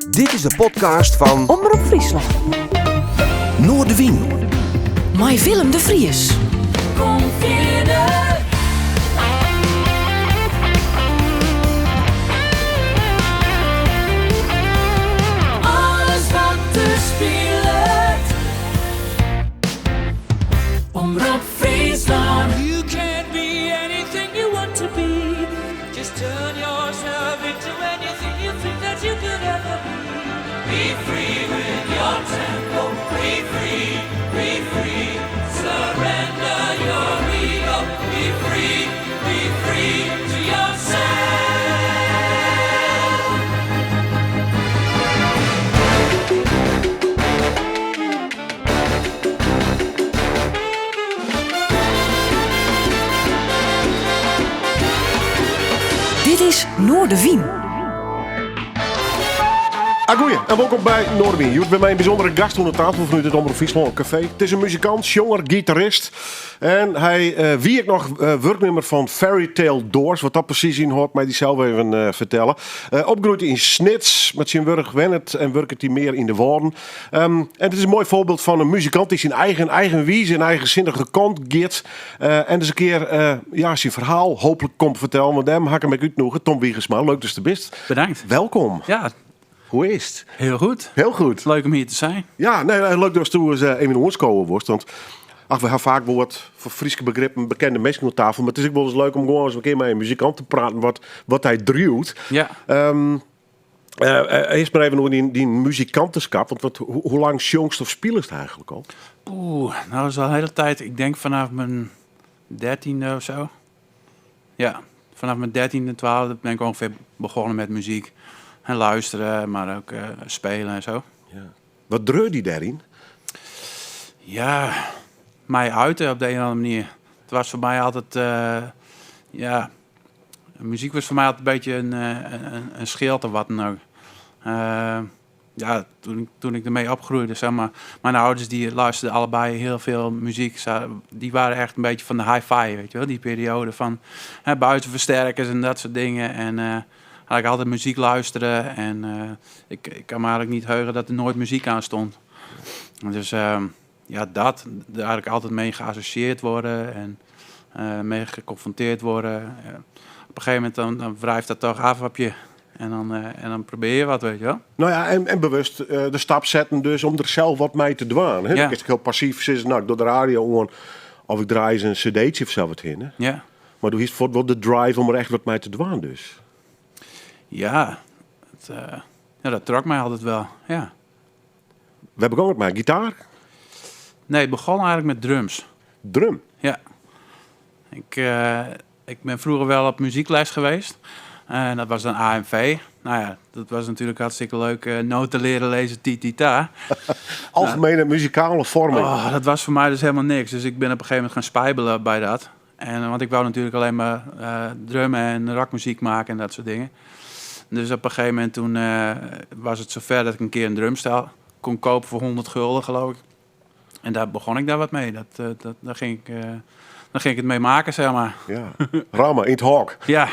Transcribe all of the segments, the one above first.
Dit is de podcast van Omroep Friesland. Noordewien. Met Willem de Vries. Kom verder. Alles wat te speelt. Omroep Friesland. You can be anything you want to be. Just turn yourself into anything you think that you could ever be. Be free with your tempo. Be free, be free. Surrender your ego. Be free to yourself. Dit is Noordewien. Goeie, en welkom bij Noordewien. Je hebt bij mij een bijzondere gast aan de tafel vanuit het Omroep Friesland Café. Het is een muzikant, jonger, gitarist. En hij wie ik nog werknummer van Fairy Tale Doors. Wat dat precies inhoudt, mij die zelf even vertellen. Opgegroeid in Snits, met zijn werk wennet en werkt hij meer in de woorden. En het is een mooi voorbeeld van een muzikant die zijn eigen wies en eigenzinnige kant gaat. En dus een keer zijn verhaal hopelijk komt vertellen. Want hem hakken met u nog, Tom Wiegersma. Leuk dus te best. Bedankt. Welkom. Ja, Hoe is het? heel goed. Heel goed. Leuk om hier te zijn. Ja, nee, leuk dat je eens even in ons komen wordt. Want we hebben vaak wel wat voor Friese begrippen bekende mensen op tafel. Maar het is ook wel eens leuk om gewoon eens een keer met een muzikant te praten wat hij druwt. Ja. Eerst maar even nog die muzikantenschap. Want hoe lang jongst of spelest eigenlijk al? Nou dat is al een hele tijd. Ik denk vanaf mijn 13e of zo. Ja, vanaf mijn 13e, 12e ben ik ongeveer begonnen met muziek. En luisteren, maar ook spelen en zo. Ja. Wat dreurde die daarin? Ja, mij uiten op de een of andere manier. Het was voor mij altijd, muziek was voor mij altijd een beetje een schild of wat dan ook. Toen ik ermee opgroeide, zeg maar, mijn ouders die luisterden allebei heel veel muziek. Die waren echt een beetje van de hi-fi, weet je wel. Die periode van buitenversterkers en dat soort dingen. En had ik altijd muziek luisteren en ik kan me eigenlijk niet heugen dat er nooit muziek aan stond. Dus daar had ik altijd mee geassocieerd worden en mee geconfronteerd worden. Op een gegeven moment dan wrijft dat toch af op je en dan probeer je wat, weet je wel. Nou ja, en bewust de stap zetten dus om er zelf wat mee te doen. Hè? Ja. Ik is heel passief, sinds ik door de radio gewoon, of ik draai eens een cd'tje of zo wat in. Hè? Ja. Maar doe is wel de drive om er echt wat mee te doen dus. Ja, dat trok mij altijd wel, ja. We hebben ook met gitaar, Nee, het begon eigenlijk met drums. drum. Ja. Ik ben vroeger wel op muziekles geweest. En dat was dan AMV. Nou ja, dat was natuurlijk hartstikke leuk. Noten leren lezen, titita. Algemene muzikale vorming. Oh, dat was voor mij dus helemaal niks. Dus ik ben op een gegeven moment gaan spijbelen bij dat. Want ik wou natuurlijk alleen maar drummen en rockmuziek maken en dat soort dingen. Dus op een gegeven moment toen was het zover dat ik een keer een drumstel kon kopen voor 100 gulden, geloof ik. En daar begon ik daar wat mee. Daar ging ik het mee maken, zeg maar. Ja, Rama, in het hok. Ja.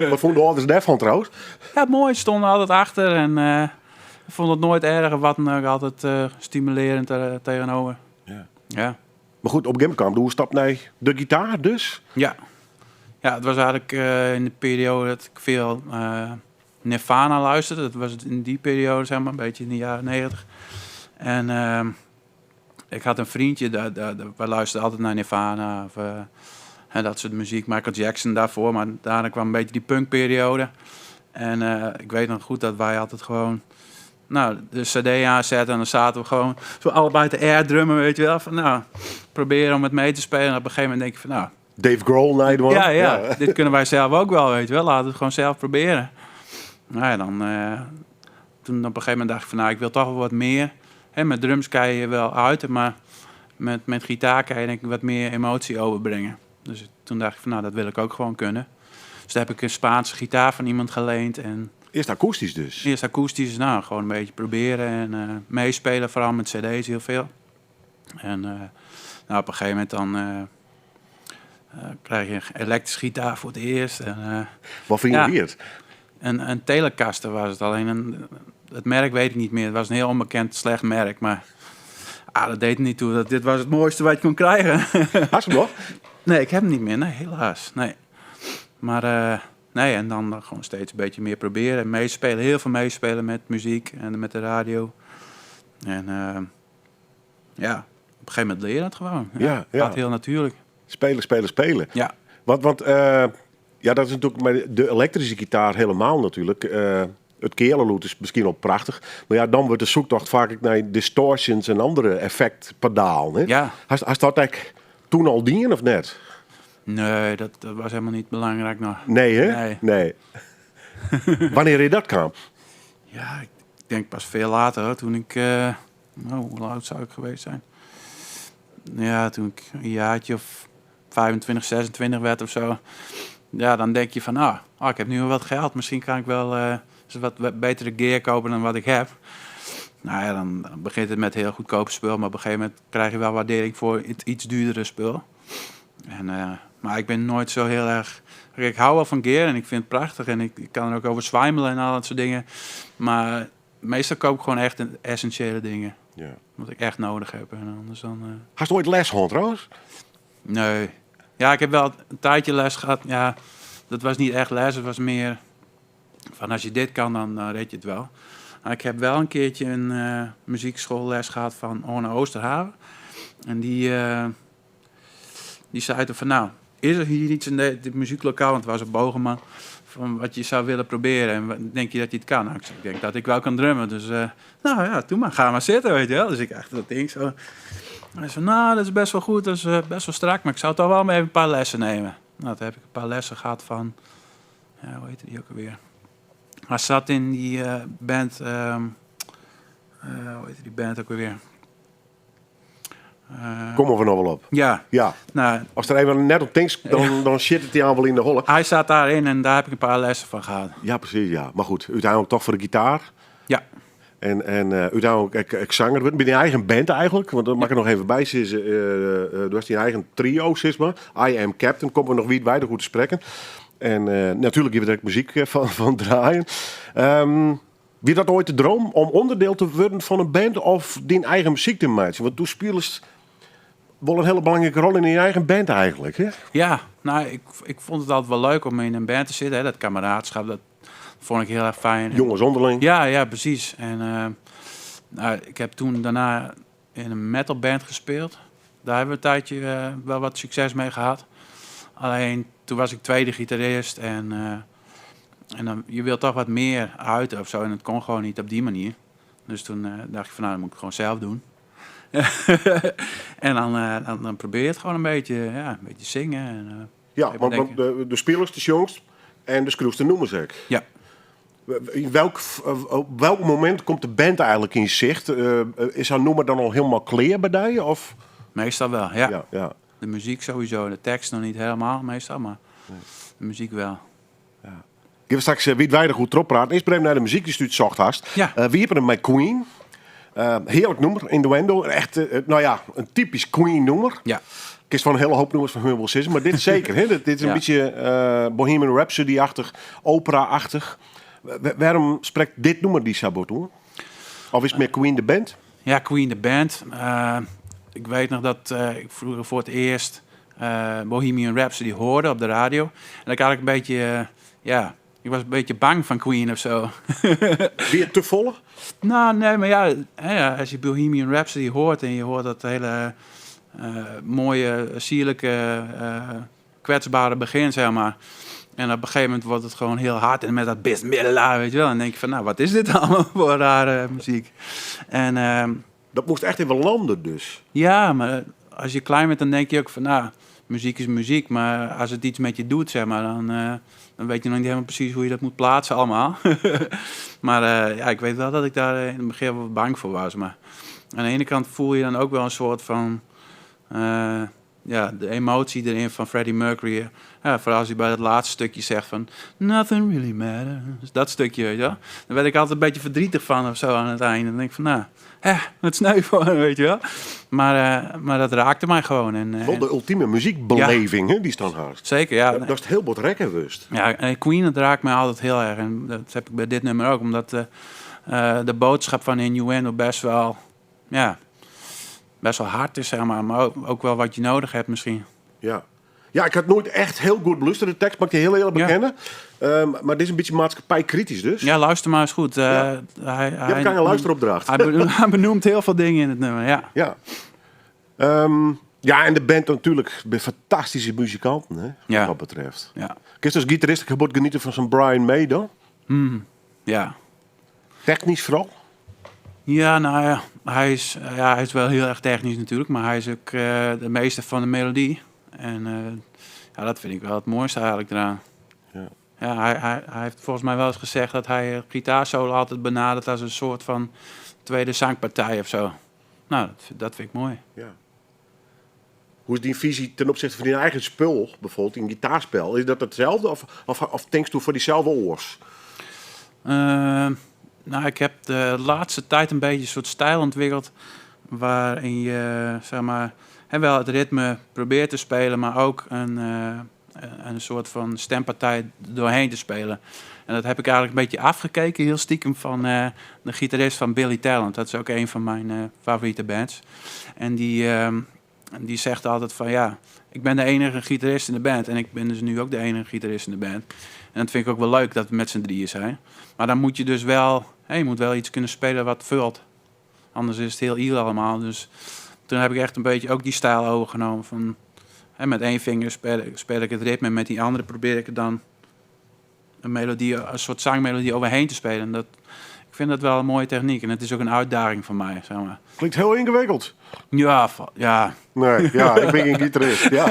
Wat vonden de ouders daarvan trouwens? Ja, mooi. Ze stonden altijd achter en ik vond het nooit erg. Wat dan ook altijd stimulerend tegenover. Ja. Ja. Maar goed, op Gamecamp, hoe stap naar de gitaar dus? Ja. Ja, het was eigenlijk in de periode dat ik veel Nirvana luisterde. Dat was in die periode, zeg maar, een beetje in de jaren 90. En ik had een vriendje, wij luisterden altijd naar Nirvana of dat soort muziek. Michael Jackson daarvoor, maar daarna kwam een beetje die punkperiode. En ik weet nog goed dat wij altijd gewoon de cd aanzetten en dan zaten we gewoon zo allebei te airdrummen, weet je wel. Van, proberen om het mee te spelen. En op een gegeven moment denk je van, Dave Grohl, Night One. ja, dit kunnen wij zelf ook wel, weet je wel. Laten we het gewoon zelf proberen. Nou ja, toen op een gegeven moment dacht ik van, ik wil toch wel wat meer. Met drums kan je wel uiten, maar met gitaar kan je denk ik wat meer emotie overbrengen. Dus toen dacht ik van, dat wil ik ook gewoon kunnen. Dus toen heb ik een Spaanse gitaar van iemand geleend. En Eerst akoestisch dus. eerst akoestisch, gewoon een beetje proberen en meespelen, vooral met cd's heel veel. En op een gegeven moment dan krijg je een elektrische gitaar voor het eerst. En, Wat vind je weird? Een Telecaster was het, alleen het merk weet ik niet meer. Het was een heel onbekend slecht merk, maar dat deed er niet toe. Dit was het mooiste wat je kon krijgen. Had je hem nog? Nee, ik heb hem niet meer. Nee, helaas. Nee. Maar nee, en dan gewoon steeds een beetje meer proberen. En meespelen, heel veel meespelen met muziek en met de radio. En ja, op een gegeven moment leer je dat gewoon. Ja. Gaat heel natuurlijk. Spelen. Ja. Want ja, dat is natuurlijk met de elektrische gitaar helemaal natuurlijk. Het keerlenloed is misschien wel prachtig. Maar ja, dan wordt de zoektocht vaak naar distortions en andere effectpedalen. Ja. Had dat eigenlijk toen al dien of net? Nee, dat was helemaal niet belangrijk nog. Nee, hè? Nee. Wanneer je dat kwam? Ja, ik denk pas veel later, hoor, toen ik... hoe oud zou ik geweest zijn? Ja, toen ik een jaartje of 25, 26 werd of zo. Ja, dan denk je van, ik heb nu wel wat geld. Misschien kan ik wel wat betere gear kopen dan wat ik heb. Nou ja, dan begint het met heel goedkope spul. Maar op een gegeven moment krijg je wel waardering voor het iets duurdere spul. Maar ik ben nooit zo heel erg... Ik hou wel van gear en ik vind het prachtig. En ik kan er ook over zwijmelen en al dat soort dingen. Maar meestal koop ik gewoon echt de essentiële dingen. Ja. Wat ik echt nodig heb. En anders dan... Had je ooit les gehad trouwens? Nee. Ja, ik heb wel een tijdje les gehad. Ja, dat was niet echt les. Het was meer van als je dit kan, dan red je het wel. Maar ik heb wel een keertje een muziekschoolles gehad van Orne Oosterhaven. En die zei toen van, is er hier iets in dit muzieklokaal, want het was een Bogenman, van wat je zou willen proberen en denk je dat je het kan? Nou, ik denk dat ik wel kan drummen, dus doe maar, ga maar zitten, weet je wel. Dus ik achter dat ding zo. En hij zei, dat is best wel goed, dat is best wel strak, maar ik zou toch wel even een paar lessen nemen. Nou, toen heb ik een paar lessen gehad van, hoe heette die ook alweer? Hij zat in die band, hoe heette die band ook alweer? Kom er nog wel op. Ja. Nou, als er even net op denkt, dan zit het die aan wel in de holle. Hij zat daarin en daar heb ik een paar lessen van gehad. Ja, precies, ja. Maar goed, uiteindelijk toch voor de gitaar. Ja. En uiteindelijk ik zanger. Ben je eigen band eigenlijk? Want dat mag ik er nog even bij zitten. Du hast je eigen trio, zeg maar. I Am Captain, komen we nog wie weinig goed te spreken. En natuurlijk hebben we er muziek van draaien. Wie dat ooit de droom om onderdeel te worden van een band of die eigen muziek te maken? Want toen spelers wel een hele belangrijke rol in je eigen band eigenlijk, hè? Ja, nou, ik vond het altijd wel leuk om in een band te zitten. Hè. Dat kameraadschap, dat vond ik heel erg fijn. Jongens onderling. Ja, precies. En ik heb toen daarna in een metalband gespeeld. Daar hebben we een tijdje wel wat succes mee gehad. Alleen toen was ik tweede gitarist en dan, je wilt toch wat meer uiten of zo. En het kon gewoon niet op die manier. Dus toen dacht ik van, dat moet ik gewoon zelf doen. En dan probeer je het gewoon een beetje zingen. En, want de spelers, de jongens en de screws, de noemen ze ik. Ja. Op welk moment komt de band eigenlijk in zicht? Is haar nummer dan al helemaal clear bij je? Of? Meestal wel, ja. Ja. De muziek sowieso, de tekst nog niet helemaal meestal, maar de muziek wel. Ja. Ik heb straks wie weinig goed erop praten. Eerst breng naar de muziek die stuurt zacht haast. Ja. Wie hebben hem met Queen? Heerlijk nummer, Innuendo. Echt, een typisch Queen nummer. Ja. Ik is van een hele hoop nummers van hun wel zitten, maar dit zeker. Hè? Dit is een beetje Bohemian Rhapsody-achtig, opera-achtig. Waarom spreekt dit nummer die Sabot toe? Of is het meer Queen de band? Ja, Queen de band. Ik weet nog dat ik vroeger voor het eerst Bohemian Rhapsody hoorde op de radio. En dat ik eigenlijk een beetje, ik was een beetje bang van Queen of zo. Weer te volle? Nou, nee, maar ja, als je Bohemian Rhapsody hoort en je hoort dat hele mooie, sierlijke, kwetsbare begin, zeg maar. En op een gegeven moment wordt het gewoon heel hard en met dat bismillah, weet je wel. En dan denk je van, wat is dit allemaal voor rare muziek? En dat moest echt even landen dus. Ja, maar als je klein bent, dan denk je ook van, muziek is muziek. Maar als het iets met je doet, zeg maar, dan weet je nog niet helemaal precies hoe je dat moet plaatsen allemaal. Maar ik weet wel dat ik daar in het begin wel bang voor was. Maar aan de ene kant voel je dan ook wel een soort van, de emotie erin van Freddie Mercury. Vooral als hij bij dat laatste stukje zegt van, nothing really matters. Dat stukje, weet je wel. Dan werd ik altijd een beetje verdrietig van of zo aan het einde. Dan denk ik van, wat sneu voor, weet je wel. Maar dat raakte mij gewoon. En, wel de ultieme muziekbeleving, hè, die staan haast. Zeker, ja. Dat is het heel wat rekkenwust. Ja, Queen, dat raakt mij altijd heel erg. En dat heb ik bij dit nummer ook, omdat de boodschap van Innuendo best wel hard is, zeg maar ook wel wat je nodig hebt misschien. Ja. Ja, ik had nooit echt heel goed beluisterd, de tekst, mag ik je heel eerlijk bekennen. Maar dit is een beetje maatschappijkritisch dus. Ja, luister maar eens goed. Je hebt geen luisteropdracht. Hij benoemt heel veel dingen in het nummer, ja. Ja, en de band natuurlijk bij fantastische muzikanten, hè, wat dat betreft. Ja. Kun je als gitarist gebod genieten van zo'n Brian May dan? Ja. Technisch vooral? Ja, nou ja, hij is wel heel erg technisch natuurlijk, maar hij is ook de meester van de melodie. En dat vind ik wel het mooiste eigenlijk eraan. Ja, hij heeft volgens mij wel eens gezegd dat hij gitaarsolo altijd benadert als een soort van tweede zangpartij of zo. Nou, dat vind ik mooi. Ja. Hoe is die visie ten opzichte van je eigen spul, bijvoorbeeld in gitaarspel? Is dat hetzelfde of denkst u voor diezelfde oors? Nou, ik heb de laatste tijd een beetje een soort stijl ontwikkeld waarin je, zeg maar, wel het ritme probeert te spelen, maar ook een soort van stempartij doorheen te spelen. En dat heb ik eigenlijk een beetje afgekeken, heel stiekem, van de gitarist van Billy Talent. Dat is ook een van mijn favoriete bands. En die zegt altijd van, ja, ik ben de enige gitarist in de band. En ik ben dus nu ook de enige gitarist in de band. En dat vind ik ook wel leuk, dat we met z'n drieën zijn. Maar dan moet je dus wel, je moet wel iets kunnen spelen wat vult. Anders is het heel iel allemaal. Dus toen heb ik echt een beetje ook die stijl overgenomen van, met één vinger speel ik het ritme en met die andere probeer ik er dan een soort zangmelodie overheen te spelen. En ik vind dat wel een mooie techniek en het is ook een uitdaging voor mij, zeg maar. Klinkt heel ingewikkeld. Ja. Nee, ja, ik ben geen gitarist. Ja.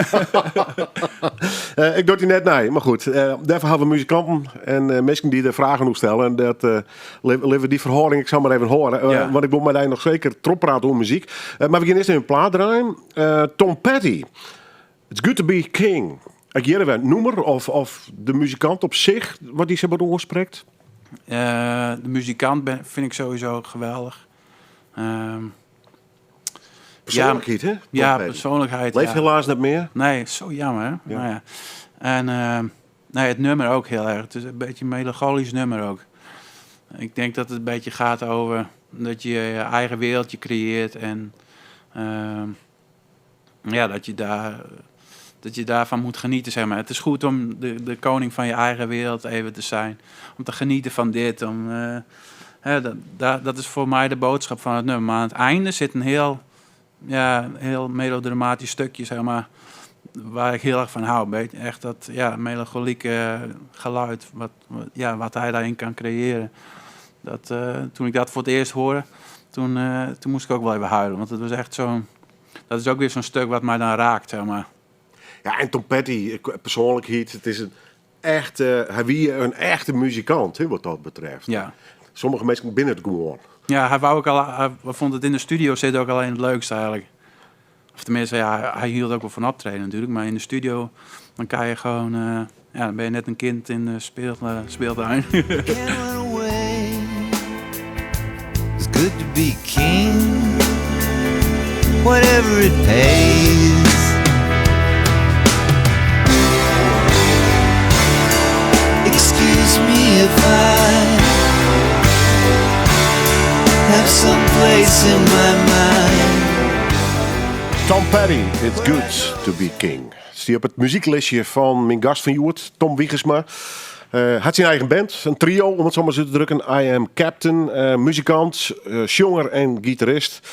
Ik doe het net nee, maar goed. Daarvoor hebben we muzikanten en mensen die er vragen op stellen. En dat leven die verhoring, ik zal maar even horen. Want ik moet mij nog zeker trop praten over muziek. Maar we gaan eerst even een plaat draaien. Tom Petty. It's Good to Be King. Ik hier even een noemer of de muzikant op zich, wat die ze bij ons spreekt? De muzikant vind ik sowieso geweldig. Persoonlijkheid, hè? Ja, persoonlijkheid. Leeft helaas niet meer. Nee, zo jammer, hè? Ja. Nou ja. En het nummer ook heel erg. Het is een beetje een melancholisch nummer ook. Ik denk dat het een beetje gaat over dat je je eigen wereldje creëert en dat je daarvan moet genieten, zeg maar. Het is goed om de koning van je eigen wereld even te zijn. Om te genieten van dit. Dat is voor mij de boodschap van het nummer. Maar aan het einde zit een heel melodramatisch stukje, zeg maar, waar ik heel erg van hou. Echt dat melancholieke geluid wat hij daarin kan creëren. Toen ik dat voor het eerst hoorde, toen moest ik ook wel even huilen. Want het was echt dat is ook weer zo'n stuk wat mij dan raakt, zeg maar. Ja, en Tom Petty, persoonlijkheid, het is een echte muzikant, wat dat betreft. Ja. Sommige mensen binnen het gewoon. Ja, hij vond het in de studio zitten ook alleen het leukste eigenlijk. Of tenminste, hij hield ook wel van optreden natuurlijk. Maar in de studio, dan kan je gewoon, dan ben je net een kind in de speeltuin. It's good to be king, whatever it pays. Excuse me if I have some place in my mind. Tom Petty, It's Good to Be King. Zie op het muzieklistje van mijn gast van Joert, Tom Wiegersma. Had zijn eigen band, een trio om het zo maar zo te drukken. I Am Captain, muzikant, zanger en gitarist.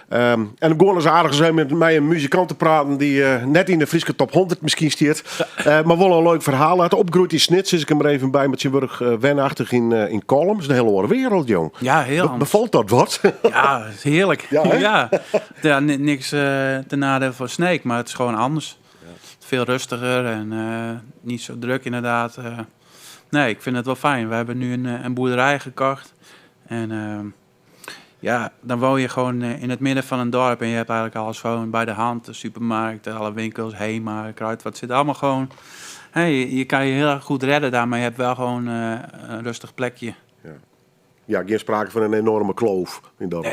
En dan gewoon eens aardig zijn met mij een muzikant te praten die net in de Friese top 100 misschien stiert. Maar wel een leuk verhaal uit. Opgroeid in Snits, is ik hem er even bij met Sint-Wurg wenachtig in Kolm. Dat is een hele andere wereld, jong. Ja, heel anders. Bevalt dat wat? Ja, is heerlijk. Ja, ja. Niks ten nadeel van Sneek, maar het is gewoon anders. Ja. Veel rustiger en niet zo druk inderdaad. Nee, ik vind het wel fijn. We hebben nu een boerderij gekocht. En dan woon je gewoon in het midden van een dorp. En je hebt eigenlijk alles gewoon bij de hand. De supermarkt, alle winkels, Hema, Kruidvat. Zit allemaal gewoon. Je kan je heel erg goed redden daar. Maar je hebt wel gewoon een rustig plekje. Ja, geen sprake van een enorme kloof in dat.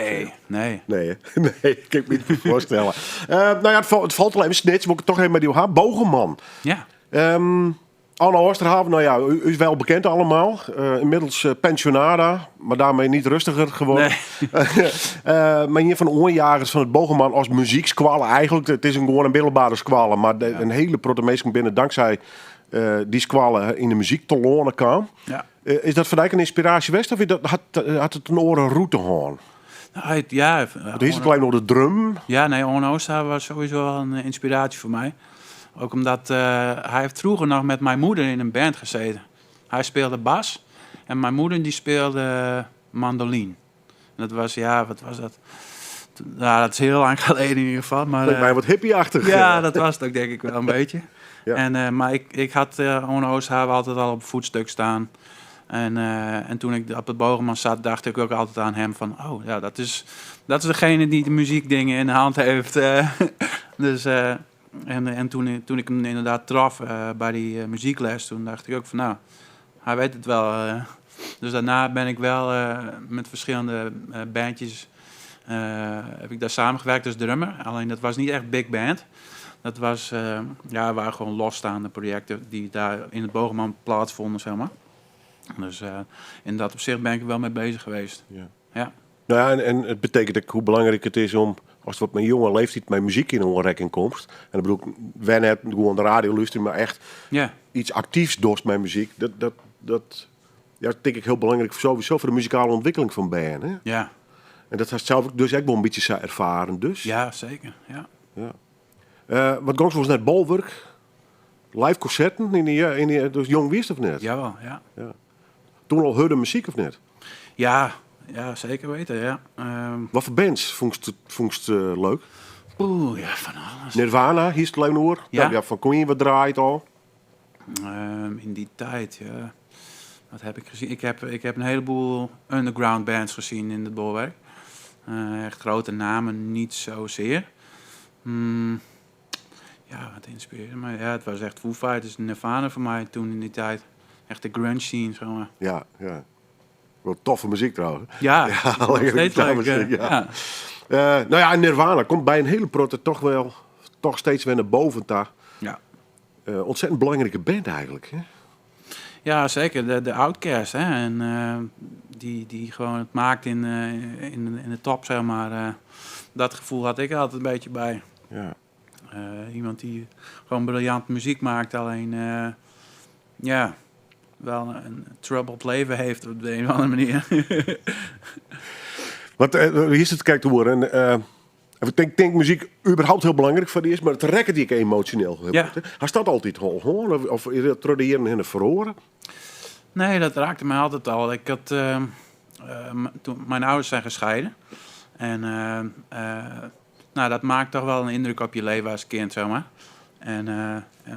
Nee. Nee, ik kan me niet voorstellen. Het valt wel even snitch. Moet ik het toch even met die Bogeman. Ja. Anna Oosterhaven, nou ja, u is wel bekend allemaal. Inmiddels pensionada, maar daarmee niet rustiger geworden. Maar hier van oorjagers van het Bogeman als muziekskwallen eigenlijk. Het is gewoon een middelbare skwallen, maar een hele protomeesken binnen dankzij die skwallen in de muziek te lonen kwam. Ja. Is dat voor jou een inspiratie geweest of had het een oren route gewoon? Nou, ja, Het is het alleen nog de drum. Ja, nee, Orne Oosterhaven was sowieso wel een inspiratie voor mij. Ook omdat hij heeft vroeger nog met mijn moeder in een band gezeten. Hij speelde bas en mijn moeder die speelde mandoline. En dat was, ja, wat was dat? Nou, dat is heel lang geleden in ieder geval. Maar, Lijkt mij wat hippieachtig. ja, dat was het ook denk ik wel een beetje. Ja. En, maar ik had Orne Oosterhaven altijd al op voetstuk staan. En toen ik op het Bogeman zat, dacht ik ook altijd aan hem van... Oh, ja, dat is degene die de muziekdingen in de hand heeft. Dus... En toen ik hem inderdaad traf bij die muziekles, toen dacht ik ook van nou, hij weet het wel. Dus daarna ben ik wel met verschillende bandjes, heb ik daar samengewerkt als drummer. Alleen dat was niet echt big band. Dat was, waren gewoon losstaande projecten die daar in het Bogeman plaatsvonden, zeg maar. Dus in dat opzicht ben ik er wel mee bezig geweest. Ja. Nou ja, en het betekent ook hoe belangrijk het is om, als het wat mijn jonge leeftijd met muziek in onrekking komt. En dan bedoel ik, wij net gewoon de radio luisteren, maar echt iets actiefs dorst met muziek. Dat denk ik heel belangrijk sowieso voor de muzikale ontwikkeling van band. Hè? Ja. En dat heeft zelf dus ook wel een beetje ervaren dus. Ja, zeker. Ja. Wat gongs was net bolwerk, live concerten in die dus jong wist of net? Jawel, ja. Toen al hoorde muziek of net? Ja, zeker weten, ja. Wat voor bands vondst leuk? Ja, van alles. Nirvana, hier is het alleen hoor. Ja. Ja, van Queen wat draait al. In die tijd, ja. Wat heb ik gezien? Ik heb een heleboel underground bands gezien in het bolwerk. Echt grote namen, niet zozeer. Ja, wat inspireerde mij? Ja, het was echt Foo Fighters, Nirvana voor mij toen in die tijd. Echt de grunge scene, zeg maar. Ja. Wel toffe muziek trouwens. Ja, nog steeds leuk. muziek, ja. Nou ja, Nirvana komt bij een hele protte toch steeds weer naar boven daar. Ja. Ontzettend belangrijke band eigenlijk. Hè? Ja, zeker. De Outkast, hè. En die gewoon het maakt in de top, zeg maar. Dat gevoel had ik er altijd een beetje bij. Ja. Iemand die gewoon briljant muziek maakt, alleen wel een troubled leven heeft op de een of andere manier. Want hier is het kijk te horen. Ik denk muziek überhaupt heel belangrijk voor die is, maar het rekken die ik emotioneel heb. Ja. Hij staat altijd gewoon of is dat tradieren in het verhoren? Nee, dat raakte mij altijd al. Ik had, toen mijn ouders zijn gescheiden. En dat maakt toch wel een indruk op je leven als kind, zeg maar.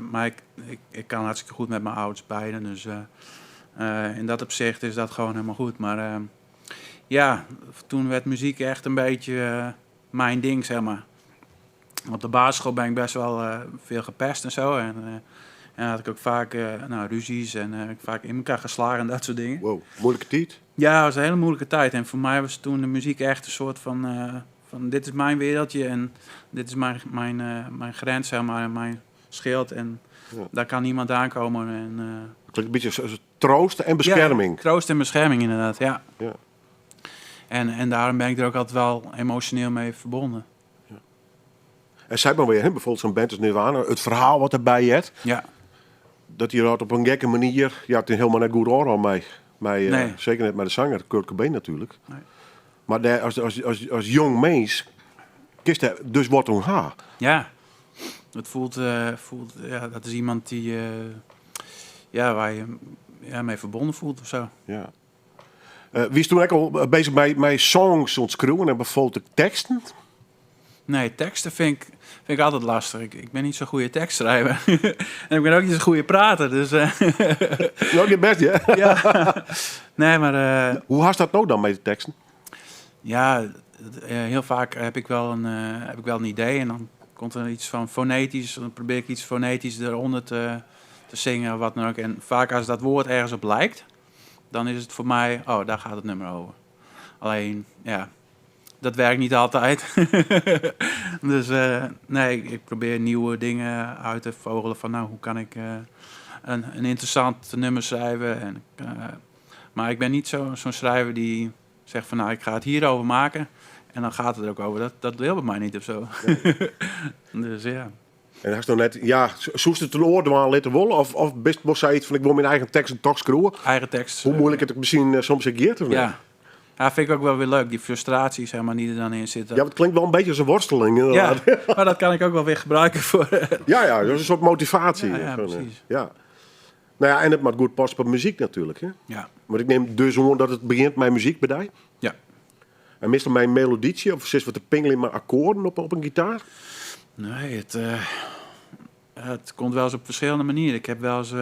Maar ik kan hartstikke goed met mijn ouders beiden. Dus in dat opzicht is dat gewoon helemaal goed. Maar toen werd muziek echt een beetje mijn ding, zeg maar. Op de basisschool ben ik best wel veel gepest en zo. En had ik ook vaak ruzies en ik vaak in elkaar geslagen en dat soort dingen. Wow, moeilijke tijd. Ja, het was een hele moeilijke tijd. En voor mij was toen de muziek echt een soort van dit is mijn wereldje en dit is mijn grens, zeg maar, en mijn schild. En daar kan niemand aankomen. En, het klinkt een beetje als troost en bescherming. Ja, troost en bescherming inderdaad, ja. Ja. En daarom ben ik er ook altijd wel emotioneel mee verbonden. Ja. En zei maar weer, bijvoorbeeld zo'n band als Nirvana, het verhaal wat erbij hebt. Ja. Dat hij dat op een gekke manier, het is helemaal net goed oor mee. Nee. Zeker net met de zanger, Kurt Cobain natuurlijk. Nee. Maar als jong mens, kiest hij dus wat om haar. Ja, het voelt dat is iemand die, waar je mee verbonden voelt of zo. Ja. Wie is toen ook al bezig met songs ontschreeuwen en bijvoorbeeld teksten? Nee, teksten vind ik altijd lastig. Ik ben niet zo'n goede tekstschrijver. En ik ben ook niet zo'n goede prater. Dus, Nog niet best, ja? Ja. Nee, maar... Hoe haast dat nou dan met de teksten? Ja, heel vaak heb ik wel een idee. En dan komt er iets van fonetisch. Dan probeer ik iets fonetisch eronder te zingen of wat dan ook. En vaak als dat woord ergens op lijkt, dan is het voor mij... Oh, daar gaat het nummer over. Alleen, ja... Dat werkt niet altijd. Dus nee, ik probeer nieuwe dingen uit te vogelen van hoe kan ik een interessant nummer schrijven. En, maar ik ben niet zo'n schrijver die zegt van, nou, ik ga het hierover maken. En dan gaat het er ook over. Dat wil bij mij niet of zo. Nee. Dus ja. En hij is nog net, ja, zoest het een oordeel aan laten wollen? Of best wel zei het van, ik wil mijn eigen tekst en toch schroeven? Eigen tekst. Hoe moeilijk het misschien soms geert of niet? Ja. Ja, vind ik ook wel weer leuk. Die frustratie, zeg maar, die er dan in zit. Ja, het klinkt wel een beetje als een worsteling. Inderdaad. Ja, maar dat kan ik ook wel weer gebruiken voor... Ja, dat is een soort motivatie. Ja, precies. Ja. Nou ja, en het moet goed passen bij muziek natuurlijk. Hè? Ja. Maar ik neem dus gewoon dat het begint met muziek bij jou. Ja. En meestal mijn melodietje, of zit wat te pingelen met akkoorden op een gitaar? Nee, het komt wel eens op verschillende manieren. Ik heb wel eens...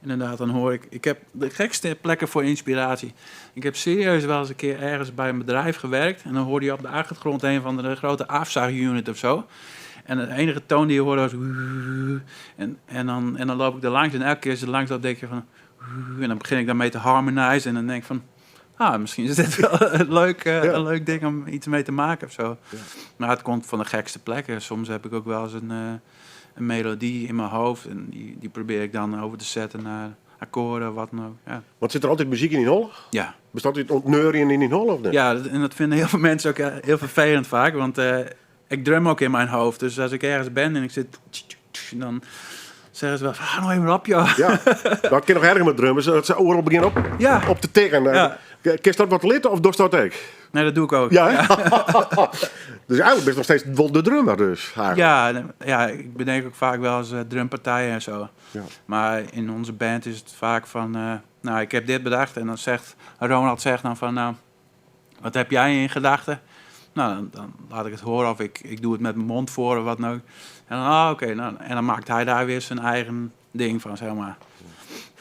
inderdaad, dan hoor ik... Ik heb de gekste plekken voor inspiratie. Ik heb serieus wel eens een keer ergens bij een bedrijf gewerkt. En dan hoorde je op de achtergrond een van de grote afzuigunit of zo. En de enige toon die je hoorde was... En dan loop ik er langs. En elke keer als je er langs loopt, denk je van... En dan begin ik daarmee te harmonizen. En dan denk ik van... misschien is dit wel een leuk ding om iets mee te maken of zo. Ja. Maar het komt van de gekste plekken. Soms heb ik ook wel eens een melodie in mijn hoofd. En die probeer ik dan over te zetten naar akkoorden, wat dan ook. Ja. Want zit er altijd muziek in die hol? Ja. Bestaat dit ontneurien in die hol of niet? Ja, en dat vinden heel veel mensen ook heel vervelend vaak. Want ik drum ook in mijn hoofd. Dus als ik ergens ben en ik zit... Dan zeggen ze wel, nou even op, joh. Ja, dan kan je nog erger met drummen. Dat ze oren beginnen op te tikken. Ja. Kies dat wat lid of doe dat ook? Nee, dat doe ik ook. Ja, dus eigenlijk ben je nog steeds wel de drummer dus. Ja, ik bedenk ook vaak wel eens drumpartijen en zo. Ja. Maar in onze band is het vaak van... ik heb dit bedacht. En dan zegt Ronald dan van... wat heb jij in gedachten? Nou, dan laat ik het horen of ik doe het met mijn mond voor of wat dan ook. En dan, oké. Nou, en dan maakt hij daar weer zijn eigen ding van, zeg maar.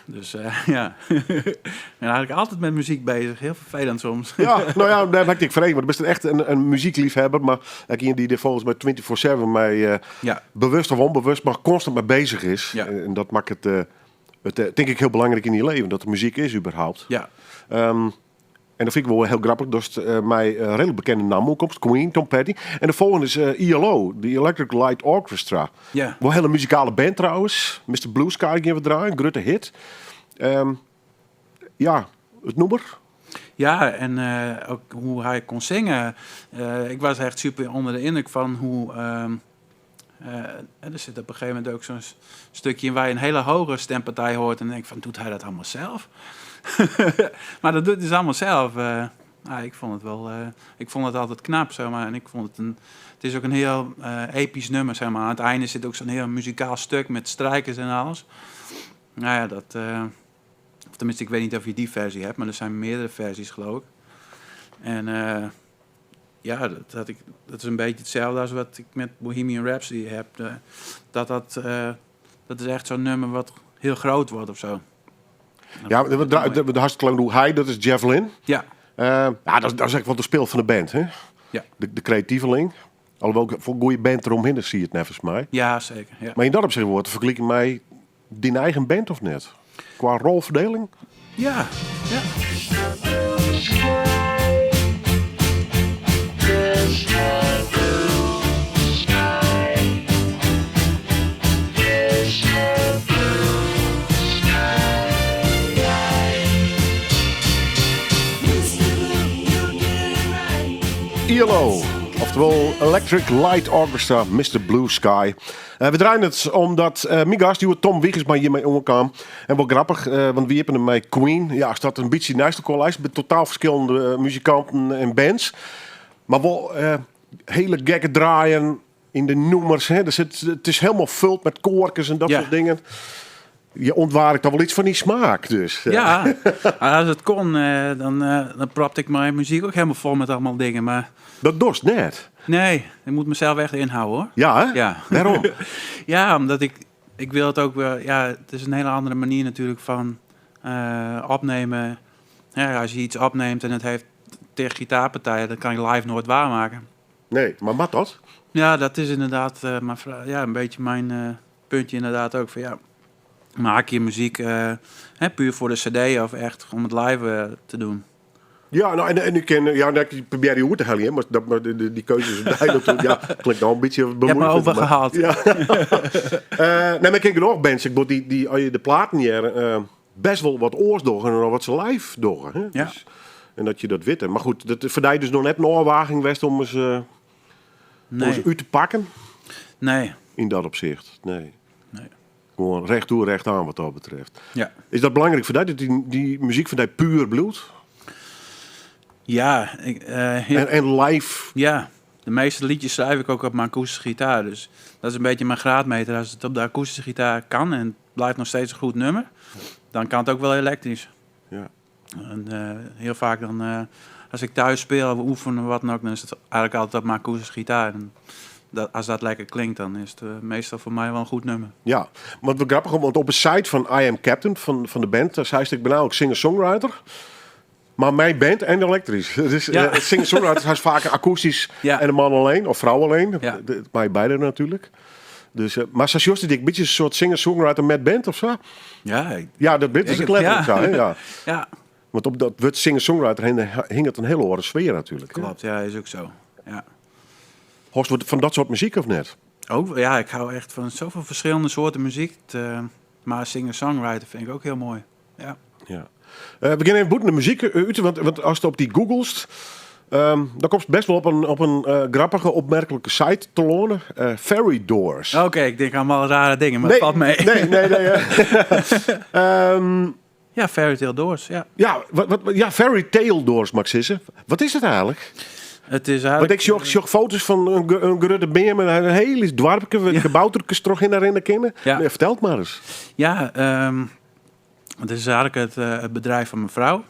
Dus ja. En eigenlijk altijd met muziek bezig. Heel vervelend soms. Ja, nou ja, daar maak ik vreemd. Want je bent echt een muziekliefhebber. Maar die er volgens mij 24/7 mee bewust of onbewust, maar constant mee bezig is. Ja. En dat maakt het denk ik heel belangrijk in je leven. Dat er muziek is überhaupt. Ja. En dat vind ik wel heel grappig. Dat is mij redelijk bekende naam opkomst. Queen, Tom Petty. En de volgende is ELO, de Electric Light Orchestra. Ja. Wel een hele muzikale band trouwens. Mr. Blue Sky gaan we draaien. Een grote hit. Het nummer. Ja, en ook hoe hij kon zingen. Ik was echt super onder de indruk van hoe... er zit op een gegeven moment ook zo'n stukje in waar je een hele hoge stempartij hoort. En dan denk ik van, doet hij dat allemaal zelf? Maar dat doet hij dus allemaal zelf. Ik vond het wel... ik vond het altijd knap, zeg maar. En ik vond het het is ook een heel episch nummer, zeg maar. Aan het einde zit ook zo'n heel muzikaal stuk met strijkers en alles. Nou ja, dat... of tenminste, ik weet niet of je die versie hebt, maar er zijn meerdere versies, geloof ik. En dat is een beetje hetzelfde als wat ik met Bohemian Rhapsody heb. Dat is echt zo'n nummer wat heel groot wordt of zo. Ja, de hartstikke lang hoe hij, dat is Jeff Lynne. Ja. Dat is eigenlijk wel de speel van de band, hè? Ja. De creatieveling. Alhoewel voor een goede band eromheen, dan zie je het nevens mij. Ja, zeker. Ja. Maar in dat opzicht wordt vergelijken mij die eigen band of net? Qua rolverdeling? Ja. ELO, oftewel Electric Light Orchestra, Mr. Blue Sky. We draaien het omdat mijn gast, die Tom Wiegersma hiermee omkwam. En wel grappig, want wie hebben hem met Queen? Ja, staat een beetje naast elkaar lijst met totaal verschillende muzikanten en bands. Maar wel hele gekke draaien in de noemers. Hè. Het is helemaal vult met koorkes en dat soort dingen. Je ontwaart dan wel iets van die smaak, dus. Ja, als het kon, dan propte ik mijn muziek ook helemaal vol met allemaal dingen, maar... Dat dorst net. Nee, ik moet mezelf echt inhouden, hoor. Ja, hè? Ja. Waarom? Ja, omdat ik wil het ook wel... Ja, het is een hele andere manier natuurlijk van opnemen. Ja, als je iets opneemt en het heeft tegen gitaarpartijen, dan kan je live nooit waarmaken. Nee, maar wat dat? Ja, dat is inderdaad een beetje mijn puntje inderdaad ook van ja... Maak je muziek puur voor de cd of echt om het live te doen? Ja, nou, en ik ken, ik probeer die hoe te halen, maar die keuzes klinkt nou een beetje Je hebt me bemoeilijkend. overgehaald. Ja. Nee, maar ik ken genoeg bands, die als je de platen hier best wel wat oorsdoggen en wat ze live doggen. Hè? Ja. Dus, en dat je dat weet. Maar goed, dat verdient dus nog net een oorwaging west om eens uit te pakken. Nee. In dat opzicht, nee. Nee. Gewoon recht toe, recht aan wat dat betreft. Ja. Is dat belangrijk voor dat die muziek van die puur bloed? Ja, En live? ja, de meeste liedjes schrijf ik ook op mijn akoestische gitaar. Dus dat is een beetje mijn graadmeter. Als het op de akoestische gitaar kan en het blijft nog steeds een goed nummer, dan kan het ook wel elektrisch. Ja. En heel vaak dan, als ik thuis speel of oefen of wat dan ook, dan is het eigenlijk altijd op mijn akoestische gitaar. En als dat lekker klinkt, dan is het meestal voor mij wel een goed nummer. Ja, maar wat grappig, want op een site van I Am Captain, van de band, daar zei ik ben nou ook singer-songwriter. Maar mijn band en elektrisch. Dus Ja. singer-songwriter is vaak akoestisch Ja. en een man alleen, of vrouw alleen. Ja. Mij beide natuurlijk. Dus, maar zoals Jos, een beetje een soort singer-songwriter met band of zo? Ja, Ja, dat is denk een het, letterlijk ja. zo. Hè? Ja. ja, Want op dat woord singer-songwriter hing het een hele andere sfeer natuurlijk. hè? klopt. Ja, is ook zo. Ja. Horst, van dat soort muziek of net? Ook, ja, ik hou echt van zoveel verschillende soorten muziek. Maar singer-songwriter vind ik ook heel mooi. Ja. Ja. We beginnen even boeten de muziek uit, want als je op die googelt, dan komt het best wel op een grappige, opmerkelijke site te lonen. Fairy Doors. Oké, ik denk allemaal rare dingen, maar het valt mee. Nee. Ja, Fairy Tale Doors, ja. Ja, Fairy Tale Doors, Max Sissen. Wat is het eigenlijk? Het is Want eigenlijk... ik zag foto's van een gerudde beer met een hele dwarpje, gebouwtertjes toch in daarin kennen. Ja. Nee, vertel het maar eens. Ja, het is eigenlijk het bedrijf van mijn vrouw.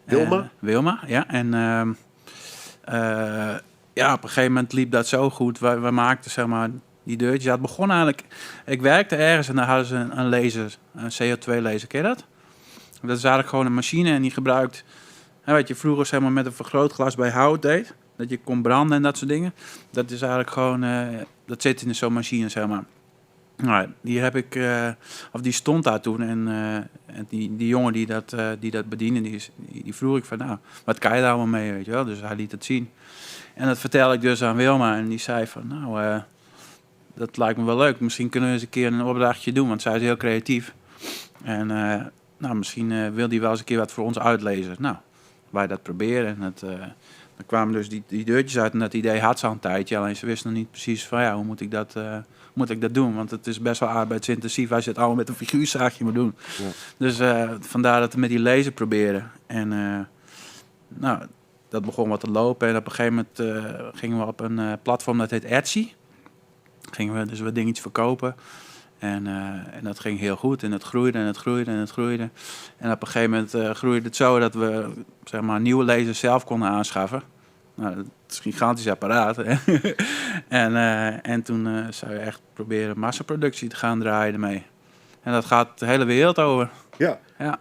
Wilma? Wilma, ja. En ja, op een gegeven moment liep dat zo goed. We maakten zeg maar die deurtjes. Ja, het begon eigenlijk... Ik werkte ergens en daar hadden ze een laser, een CO2-laser. Ken je dat? Dat is eigenlijk gewoon een machine en die gebruikt... wat je vroeger zeg maar, met een vergrootglas bij hout deed. Dat je kon branden en dat soort dingen. Dat is eigenlijk gewoon... dat zit in zo'n machine, zeg maar. Nou, die heb ik... of die stond daar toen. En die jongen die dat bediende, die vroeg ik van... Nou, wat kan je daar allemaal mee, weet je wel? Dus hij liet het zien. En dat vertelde ik dus aan Wilma. En die zei van... Nou, dat lijkt me wel leuk. Misschien kunnen we eens een keer een opdrachtje doen. Want zij is heel creatief. En nou, misschien wil die wel eens een keer wat voor ons uitlezen. Nou, wij dat proberen. En dan kwamen dus die deurtjes uit. En dat idee had ze al een tijdje. Alleen ze wist nog niet precies van ja, hoe moet ik dat doen? Want het is best wel arbeidsintensief als je het allemaal met een figuurzaagje moet doen. Ja. Dus vandaar dat we met die laser proberen. En nou, dat begon wat te lopen. En op een gegeven moment gingen we op een platform dat heet Etsy. Gingen we dus wat dingetjes verkopen. En dat ging heel goed. En het groeide en het groeide en het groeide. En op een gegeven moment groeide het zo dat we zeg maar, nieuwe lasers zelf konden aanschaffen. Nou, dat is een gigantisch apparaat. Hè? en toen zou je echt proberen massaproductie te gaan draaien ermee. En dat gaat de hele wereld over. Ja. Ja.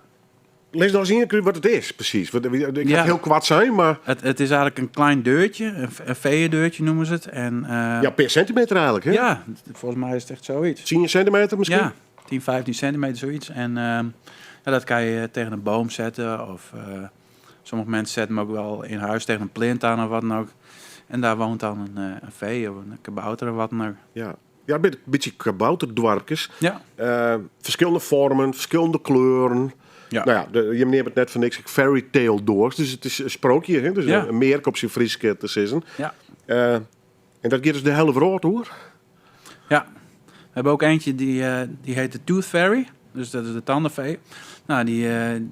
Lees nou eens in wat het is, precies. Ik ga heel kwaad zijn, maar... Het is eigenlijk een klein deurtje, een veeëndeurtje noemen ze het. En, ja, per centimeter eigenlijk, hè? Ja, volgens mij is het echt zoiets. 10 centimeter misschien? Ja, 10, 15 centimeter, zoiets. En ja, dat kan je tegen een boom zetten. Of sommige mensen zetten hem ook wel in huis tegen een plint aan of wat dan ook. En daar woont dan een vee of een kabouter of wat dan ook. Ja. Ja, een beetje kabouterdwarpjes. Ja. Verschillende vormen, verschillende kleuren. Ja. Nou ja, je meneer het net van niks, Fairy Tale Doors. Dus het is een sprookje, hè? Dus Ja. een merk op zijn Fries te zeggen. Ja. En dat gaat dus de hele wereld hoor. Ja. We hebben ook eentje die heet de Tooth Fairy. Dus dat is de tandenvee. Nou,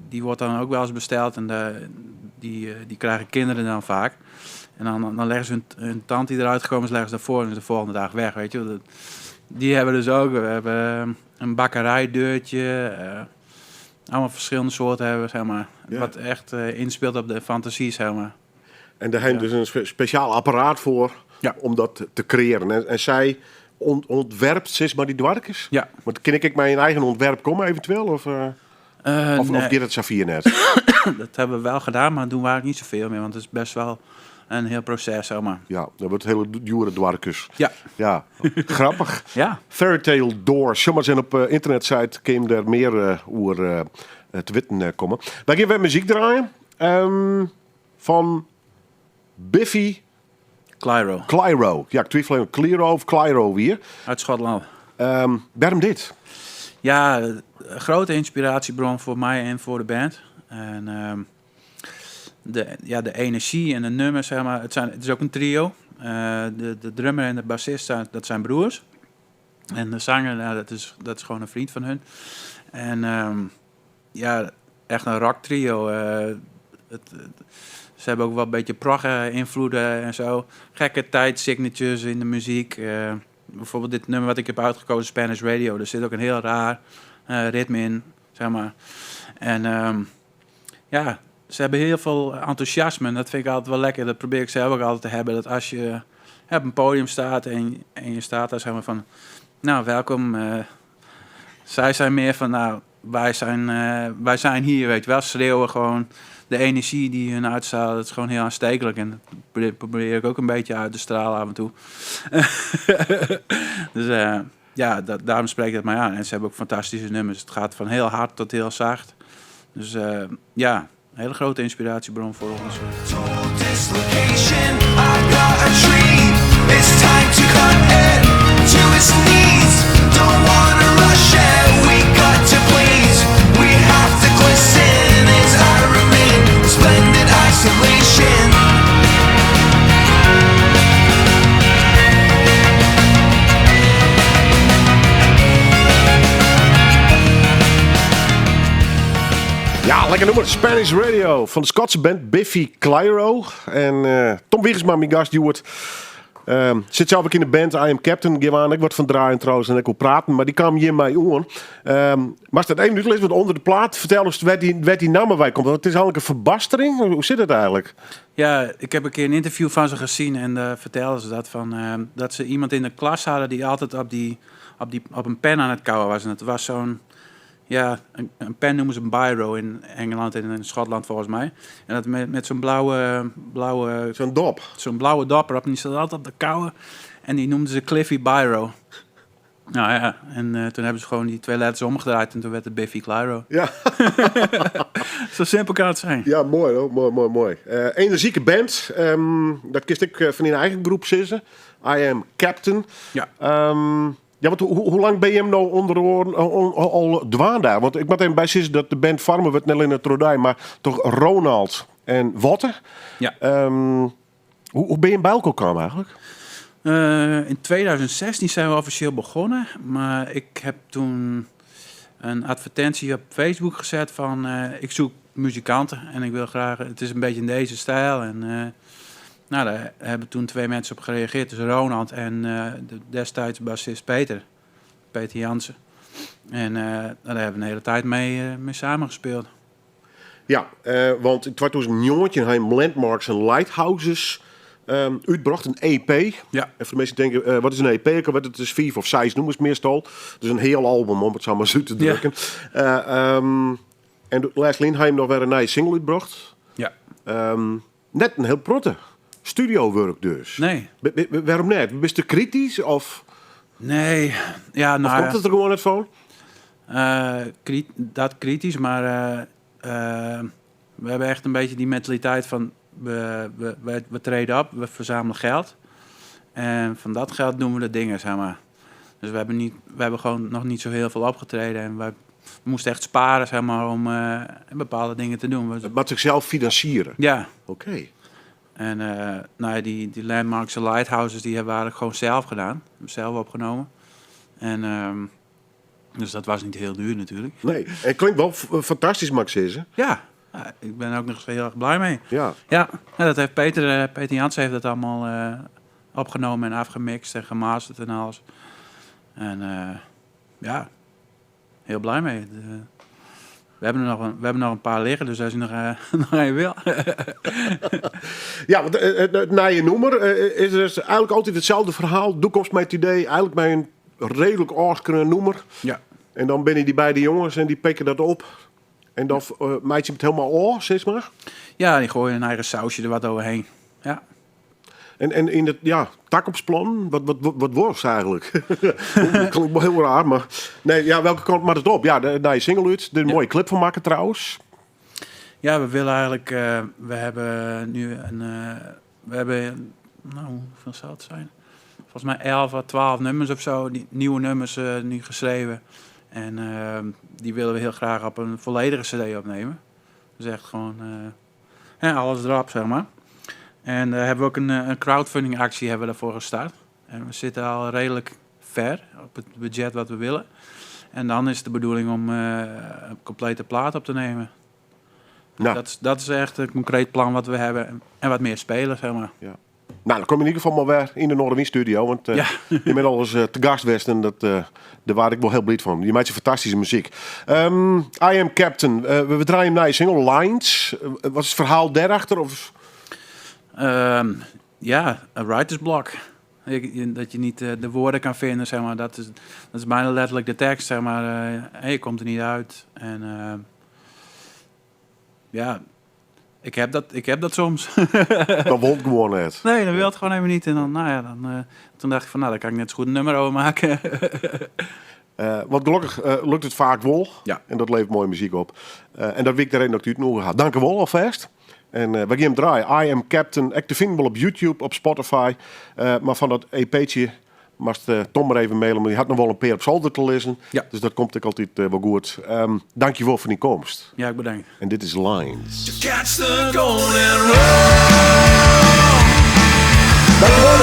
die wordt dan ook wel eens besteld. En die krijgen kinderen dan vaak. En dan leggen ze hun tand die eruit gekomen is, leggen ze daarvoor en is de volgende dag weg, weet je. Die hebben dus ook. We hebben een bakkerijdeurtje. Allemaal verschillende soorten hebben, zeg maar. Ja. Wat echt inspeelt op de fantasie, zeg maar. En daar hebben dus een speciaal apparaat voor om dat te creëren. En zij ontwerpt zeg maar die dwarkjes. Ja. Want kan ik mijn eigen ontwerp komen eventueel? Of Nee. dit het Safir net? Dat hebben we wel gedaan, maar doen we eigenlijk niet zoveel meer. Want het is best wel een heel proces, zeg maar. Ja, dat wordt hele dure dwarkjes. Ja. Ja, grappig. Ja. Fairy Tale Doors. Zomaar zijn op internetsite kun je er meer over te weten komen. Wij gaan weer muziek draaien. van Biffy Clyro, Ja, ik twijfel even Clyro of Clyro weer. uit Schotland. Waarom dit? Ja, een grote inspiratiebron voor mij en voor de band. En de energie en de nummers, zeg maar, het is ook een trio. De drummer en de bassist, dat zijn broers. En de zanger, nou, dat is gewoon een vriend van hun. En echt een rock trio. Ze hebben ook wel een beetje prog-invloeden en zo. Gekke tijdsignatures in de muziek. Bijvoorbeeld dit nummer wat ik heb uitgekozen, Spanish Radio. Er zit ook een heel raar ritme in, zeg maar. En ze hebben heel veel enthousiasme. En dat vind ik altijd wel lekker. Dat probeer ik zelf ook altijd te hebben. Dat als je op een podium staat en je staat daar, zeg maar van... Nou, welkom. Zij zijn meer van, nou, wij zijn hier, weet je wel. Schreeuwen gewoon. De energie die hun uitstralen, dat is gewoon heel aanstekelijk. En dat probeer ik ook een beetje uit te stralen af en toe. Dus daarom spreekt het mij aan. En ze hebben ook fantastische nummers. Het gaat van heel hard tot heel zacht. Dus een hele grote inspiratiebron voor ons. Total dislocation, I've got a tree. It's time to cut it to its knees. Don't wanna rush it, we got to please. We have to glisten as I remain. Splendid isolation. Ja, lekker nummer. Spanish Radio van de Schotse band Biffy Clyro. En Tom Wiegersma, mijn gast, die zit zelf ook in de band I Am Captain. Geef aan, ik word van draaien trouwens en ik wil praten. Maar die kwam hier mij om. Maar dat 1 minuut lezen, want onder de plaat vertel eens waar die naam bij komt. Want het is eigenlijk een verbastering. Hoe zit het eigenlijk? Ja, ik heb een keer een interview van ze gezien en vertelden ze dat van dat ze iemand in de klas hadden die altijd op een pen aan het kauwen was. En het was zo'n, een pen noemen ze een biro in Engeland en in Schotland volgens mij. En dat met zo'n blauwe Zo'n dop. Zo'n blauwe dop erop en die zat altijd op de kauwen. En die noemden ze Cliffy Biro. Nou ja, en toen hebben ze gewoon die 2 letters omgedraaid en toen werd het Biffy Clyro. Ja. Zo simpel kan het zijn. Ja, mooi hoor. Mooi. Energieke band. Dat kiest ik van in eigen groep zitten. I Am Captain. Ja. Ja, want hoe lang ben je hem nou onder al dwaan daar? Want ik moet even bij zeggen dat de band Farmer werd net in het Rodai, maar toch Ronald en Watte. Ja. Hoe ben je bij elkaar gekomen eigenlijk? In 2016 zijn we officieel begonnen, maar ik heb toen een advertentie op Facebook gezet van ik zoek muzikanten en ik wil graag, het is een beetje in deze stijl. En daar hebben toen 2 mensen op gereageerd, dus Ronald en de destijds bassist Peter Jansen. En daar hebben we een hele tijd mee samengespeeld. Ja, want in 2009 heb je Landmarks en Lighthouses uitgebracht, een EP. Ja. En voor de mensen denken, wat is een EP? Ik weet het is 4 of 6 noemen ze het meestal. Dus een heel album om het zo maar zo te drukken. Ja. En Leslie heb je nog weer een nieuwe single uitgebracht. Ja. Net een heel protte studiowerk dus. Nee. Waarom net? Ben je te kritisch of... Nee. Ja, nou, of komt het er gewoon net van? Dat kritisch, maar we hebben echt een beetje die mentaliteit van we treden op, we verzamelen geld. En van dat geld doen we de dingen, zeg maar. Dus we hebben gewoon nog niet zo heel veel opgetreden en we moesten echt sparen, zeg maar, om bepaalde dingen te doen. Het moet zichzelf financieren? Ja. Oké. En die Landmarks en Lighthouses, die hebben we eigenlijk gewoon zelf gedaan. Zelf opgenomen. En dus dat was niet heel duur natuurlijk. Nee, het klinkt wel fantastisch, Max zeggen. Ja, ik ben er ook nog eens heel erg blij mee. Ja. Ja, dat heeft Peter Jansen heeft dat allemaal opgenomen en afgemixt en gemasterd en alles. En heel blij mee. We hebben nog een paar liggen, dus als je nog een wil. Ja, want na je noemer is er eigenlijk altijd hetzelfde verhaal. Doekomst met het idee, eigenlijk bij een redelijk oorskreen noemer. Ja. En dan ben je die beide jongens en die pikken dat op. En dan maak je het helemaal oor, zeg maar. Ja, die gooien een eigen sausje er wat overheen. Ja. En in het takopsplan, wat wordt het eigenlijk? Dat klinkt wel heel raar, maar... Nee, ja, welke kant maakt het op? Ja, daar je single uit. Er is een mooie clip van maken trouwens. Ja, we willen eigenlijk... we hebben nu een... hoeveel zal het zijn? Volgens mij 11 of 12 nummers of zo. Die nieuwe nummers nu geschreven. En die willen we heel graag op een volledige cd opnemen. Dus echt gewoon alles erop, zeg maar. En hebben we ook een crowdfunding actie hebben we daarvoor gestart. En we zitten al redelijk ver op het budget wat we willen. En dan is de bedoeling om een complete plaat op te nemen. Nou. Dat is echt een concreet plan wat we hebben. En wat meer spelen, zeg maar. Ja. Nou, dan kom je in ieder geval maar weer in de Noorderwind studio. Want je bent al eens te gast geweest en daar waar ik wel heel blij van. Je maakt je fantastische muziek. I Am Captain. We draaien hem naar je single Lines. Wat is het verhaal daarachter? Of... een writersblok. Dat je niet de woorden kan vinden, zeg maar. Dat is bijna letterlijk de tekst, zeg maar. Je komt er niet uit. En ik heb dat soms. Dat wond gewoon net. Nee, dan wil het gewoon even niet. En dan, toen dacht ik van, dan kan ik net zo goed een nummer over maken. Want gelukkig lukt het vaak wel. Ja. En dat levert mooie muziek op. En dat wil ik daarin dat u het nog gaat. Dank u wel alvast. En we gaan hem draaien. I Am Captain. Ik te vinden wel op YouTube, op Spotify. Maar van dat EP'tje moest Tom maar even mailen. Maar die had nog wel een peer op zolder te lezen. Ja. Dus dat komt ik altijd wel goed. Dank je wel voor die komst. Ja, ik bedankt. En dit is Lines. Catch the golden rule. Dank je wel.